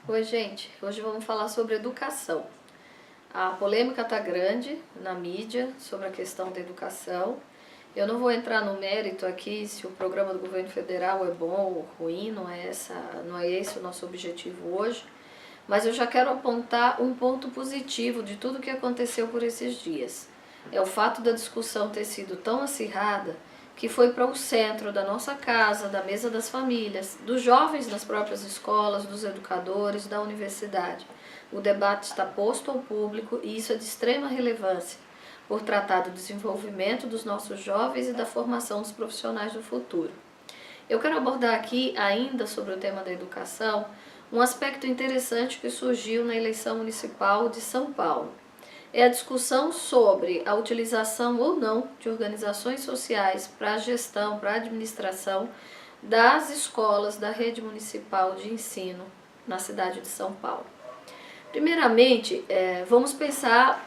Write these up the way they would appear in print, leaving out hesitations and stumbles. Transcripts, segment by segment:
Oi, gente. Hoje vamos falar sobre educação. A polêmica está grande na mídia sobre a questão da educação. Eu não vou entrar no mérito aqui se o programa do governo federal é bom ou ruim, não é esse o nosso objetivo hoje. Mas eu já quero apontar um ponto positivo de tudo que aconteceu por esses dias. É o fato da discussão ter sido tão acirrada que foi para o centro da nossa casa, da mesa das famílias, dos jovens nas próprias escolas, dos educadores, da universidade. O debate está posto ao público e isso é de extrema relevância, por tratar do desenvolvimento dos nossos jovens e da formação dos profissionais do futuro. Eu quero abordar aqui, ainda sobre o tema da educação, um aspecto interessante que surgiu na eleição municipal de São Paulo. É a discussão sobre a utilização ou não de organizações sociais para a gestão, para a administração das escolas da rede municipal de ensino na cidade de São Paulo. Primeiramente, vamos pensar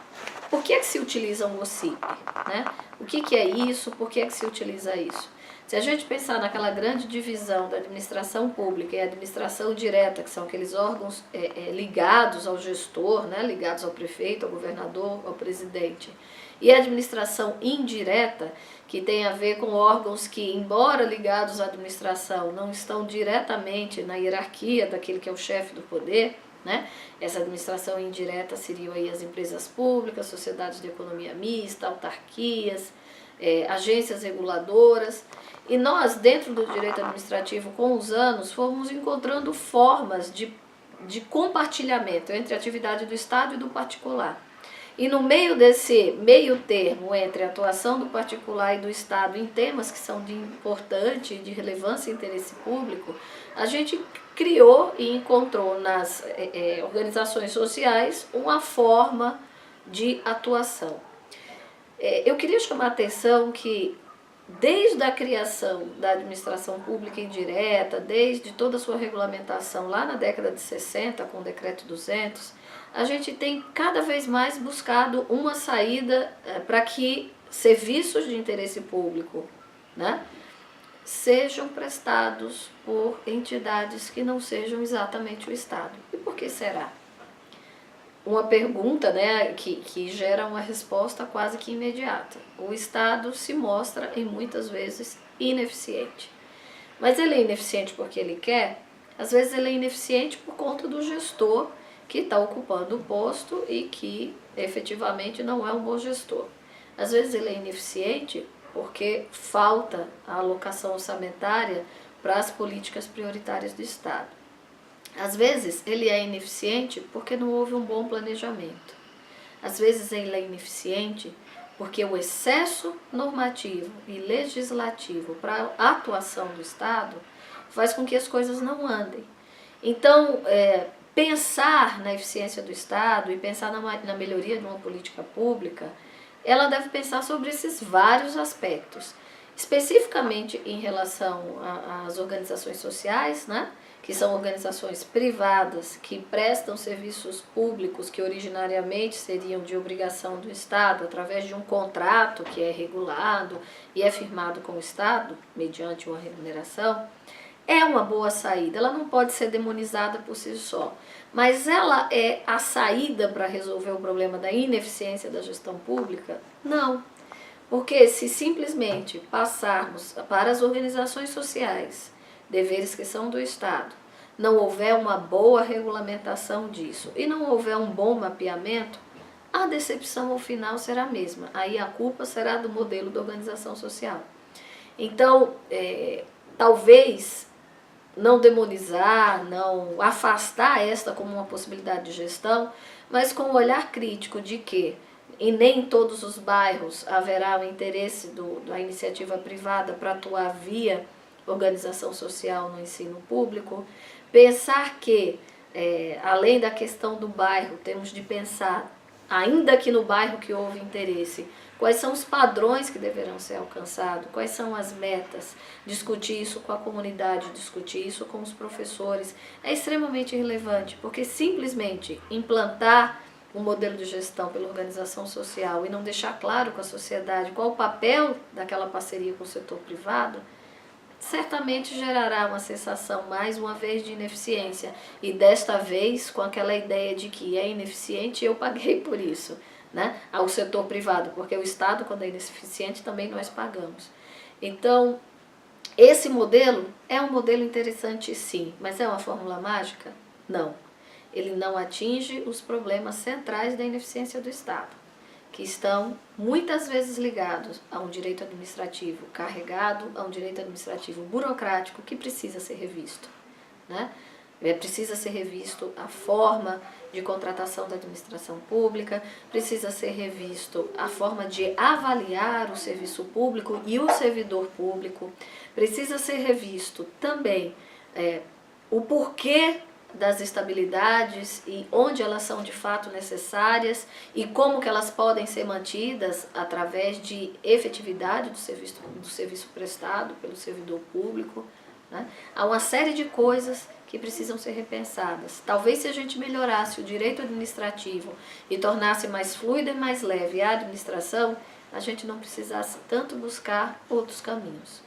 por que é que se utiliza um OCIP, né? O que é isso, por que é que se utiliza isso? Se a gente pensar naquela grande divisão da administração pública e a administração direta, que são aqueles órgãos ligados ao gestor, né, ligados ao prefeito, ao governador, ao presidente, e a administração indireta, que tem a ver com órgãos que, embora ligados à administração, não estão diretamente na hierarquia daquele que é o chefe do poder, né? Essa administração indireta seriam aí as empresas públicas, sociedades de economia mista, autarquias, agências reguladoras. E nós, dentro do direito administrativo, com os anos, fomos encontrando formas de compartilhamento entre a atividade do Estado e do particular. E no meio desse meio termo entre a atuação do particular e do Estado em temas que são de importante, de relevância e interesse público, a gente criou e encontrou nas organizações sociais uma forma de atuação. Eu queria chamar a atenção que desde a criação da administração pública indireta, desde toda a sua regulamentação lá na década de 60, com o Decreto 200, a gente tem cada vez mais buscado uma saída para que serviços de interesse público, né, sejam prestados por entidades que não sejam exatamente o Estado. E por que será? Uma pergunta, né, que gera uma resposta quase que imediata. O Estado se mostra, em muitas vezes, ineficiente. Mas ele é ineficiente porque ele quer? Às vezes ele é ineficiente por conta do gestor que está ocupando o posto e que efetivamente não é um bom gestor. Às vezes ele é ineficiente porque falta a alocação orçamentária para as políticas prioritárias do Estado. Às vezes ele é ineficiente porque não houve um bom planejamento. Às vezes ele é ineficiente porque o excesso normativo e legislativo para a atuação do Estado faz com que as coisas não andem. Então, pensar na eficiência do Estado e pensar na melhoria de uma política pública, ela deve pensar sobre esses vários aspectos, especificamente em relação às organizações sociais, né? Que são organizações privadas que prestam serviços públicos que originariamente seriam de obrigação do Estado através de um contrato que é regulado e é firmado com o Estado, mediante uma remuneração. É uma boa saída, ela não pode ser demonizada por si só, mas ela é a saída para resolver o problema da ineficiência da gestão pública? Não, porque se simplesmente passarmos para as organizações sociais deveres que são do Estado, não houver uma boa regulamentação disso e não houver um bom mapeamento, a decepção ao final será a mesma, aí a culpa será do modelo da organização social. Então, talvez não demonizar, não afastar esta como uma possibilidade de gestão, mas com o olhar crítico de que nem em todos os bairros haverá o interesse da iniciativa privada para atuar via organização social no ensino público, pensar que, além da questão do bairro, temos de pensar, ainda que no bairro que houve interesse, quais são os padrões que deverão ser alcançados, quais são as metas, discutir isso com a comunidade, discutir isso com os professores, é extremamente relevante, porque simplesmente implantar um modelo de gestão pela organização social e não deixar claro com a sociedade qual o papel daquela parceria com o setor privado, certamente gerará uma sensação, mais uma vez, de ineficiência. E desta vez, com aquela ideia de que é ineficiente, eu paguei por isso, né? Ao setor privado, porque o Estado, quando é ineficiente, também nós pagamos. Então, esse modelo é um modelo interessante, sim, mas é uma fórmula mágica? Não. Ele não atinge os problemas centrais da ineficiência do Estado, que estão muitas vezes ligados a um direito administrativo carregado, a um direito administrativo burocrático que precisa ser revisto, né? Precisa ser revisto a forma de contratação da administração pública, precisa ser revisto a forma de avaliar o serviço público e o servidor público, precisa ser revisto também o porquê das estabilidades e onde elas são de fato necessárias e como que elas podem ser mantidas através de efetividade do serviço prestado pelo servidor público, né? Há uma série de coisas que precisam ser repensadas. Talvez se a gente melhorasse o direito administrativo e tornasse mais fluida e mais leve a administração, a gente não precisasse tanto buscar outros caminhos.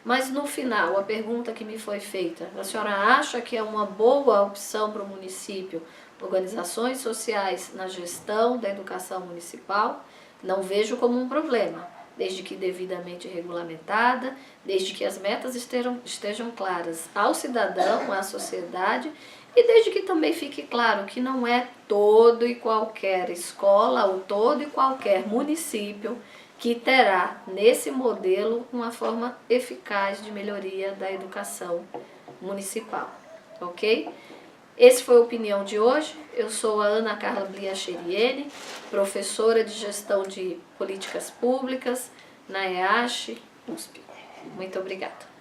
Mas no final, a pergunta que me foi feita, a senhora acha que é uma boa opção para o município organizações sociais na gestão da educação municipal? Não vejo como um problema, desde que devidamente regulamentada, desde que as metas estejam claras ao cidadão, à sociedade, e desde que também fique claro que não é todo e qualquer escola ou todo e qualquer município que terá, nesse modelo, uma forma eficaz de melhoria da educação municipal, ok? Esse foi a opinião de hoje. Eu sou a Ana Carla Bliacheriene, professora de Gestão de Políticas Públicas na EASH USP. Muito obrigada.